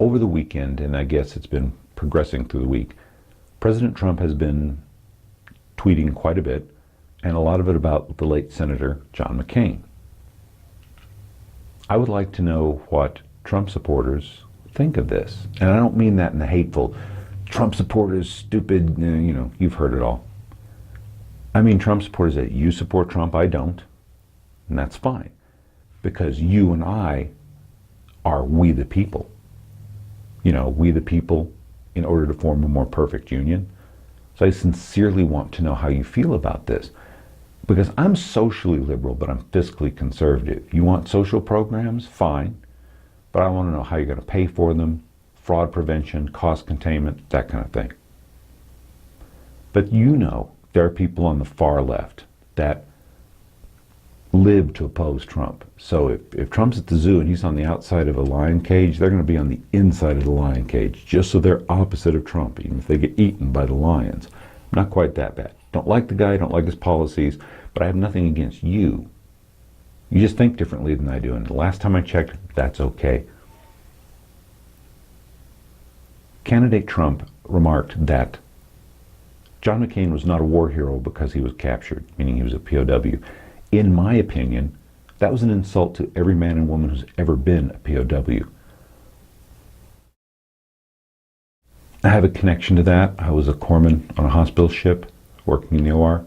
over the weekend, and I guess it's been progressing through the week, President Trump has been tweeting quite a bit, and a lot of it about the late Senator John McCain. I would like to know what Trump supporters think of this. And I don't mean that in the hateful, Trump supporters, stupid, you've heard it all. I mean Trump supporters that you support Trump, I don't. And that's fine. Because you and I are we the people. We the people in order to form a more perfect union. So I sincerely want to know how you feel about this. Because I'm socially liberal, but I'm fiscally conservative. You want social programs? Fine. But I want to know how you're going to pay for them, fraud prevention, cost containment, that kind of thing. But there are people on the far left that live to oppose Trump. So if Trump's at the zoo and he's on the outside of a lion cage, they're going to be on the inside of the lion cage, just so they're opposite of Trump, even if they get eaten by the lions. Not quite that bad. Don't like the guy, don't like his policies, but I have nothing against you. You just think differently than I do, and the last time I checked, that's okay. Candidate Trump remarked that John McCain was not a war hero because he was captured, meaning he was a POW. In my opinion, that was an insult to every man and woman who's ever been a POW. I have a connection to that. I was a corpsman on a hospital ship working in the OR,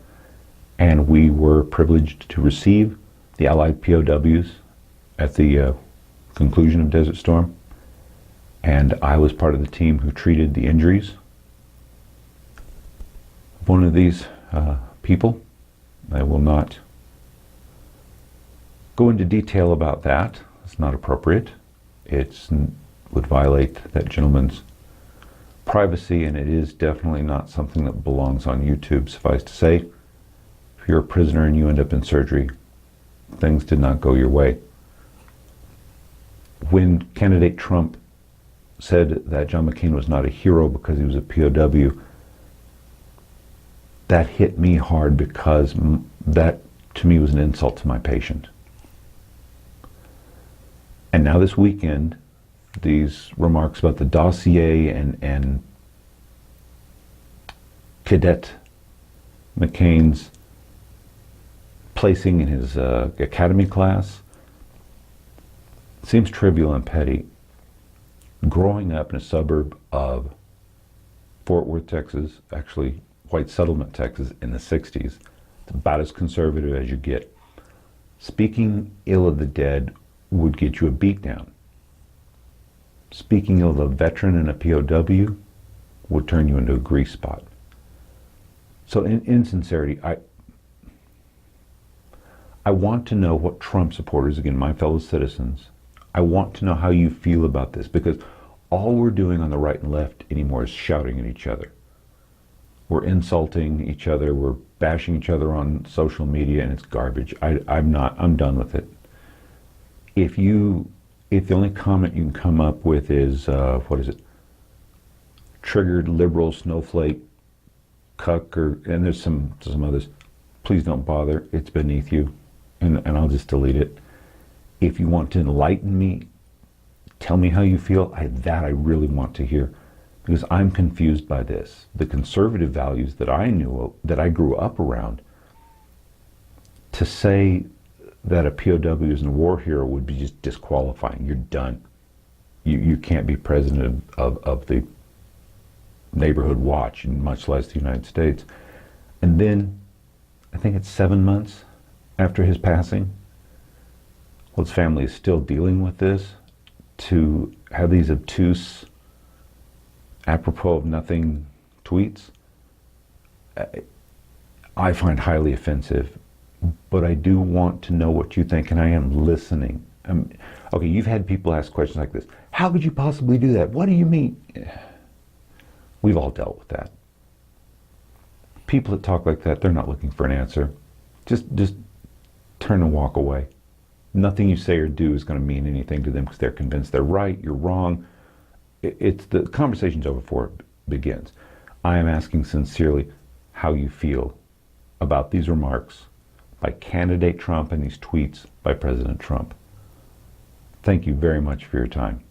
and we were privileged to receive the Allied POWs at the conclusion of Desert Storm. And I was part of the team who treated the injuries of one of these people. I will not go into detail about that. It's not appropriate. It would violate that gentleman's privacy, and it is definitely not something that belongs on YouTube. Suffice to say, if you're a prisoner and you end up in surgery, things did not go your way. When candidate Trump said that John McCain was not a hero because he was a POW, that hit me hard because that to me was an insult to my patient. And now this weekend, these remarks about the dossier and Cadet McCain's placing in his academy class seems trivial and petty. Growing up in a suburb of Fort Worth, Texas, actually White Settlement, Texas, in the 60s, it's about as conservative as you get. Speaking ill of the dead would get you a beatdown. Speaking ill of a veteran and a POW would turn you into a grease spot. So in sincerity, I want to know what Trump supporters, again, my fellow citizens, I want to know how you feel about this, because all we're doing on the right and left anymore is shouting at each other. We're insulting each other, we're bashing each other on social media, and it's garbage. I'm done with it. If the only comment you can come up with is, triggered liberal snowflake cuck, and there's some others, please don't bother, it's beneath you, and I'll just delete it. If you want to enlighten me, tell me how you feel, I really want to hear, because I'm confused by this. The conservative values that I knew, that I grew up around, to say that a POW isn't a war hero would be just disqualifying. You're done. You can't be president of the neighborhood watch, much less the United States. And then, I think it's 7 months after his passing, his family is still dealing with this, to have these obtuse, apropos of nothing tweets, I find highly offensive. But I do want to know what you think, and I am listening. Okay, you've had people ask questions like this. How could you possibly do that? What do you mean? We've all dealt with that. People that talk like that, they're not looking for an answer. Just turn and walk away. Nothing you say or do is going to mean anything to them because they're convinced they're right, you're wrong. It's the conversation's over before it begins. I am asking sincerely how you feel about these remarks by candidate Trump and these tweets by President Trump. Thank you very much for your time.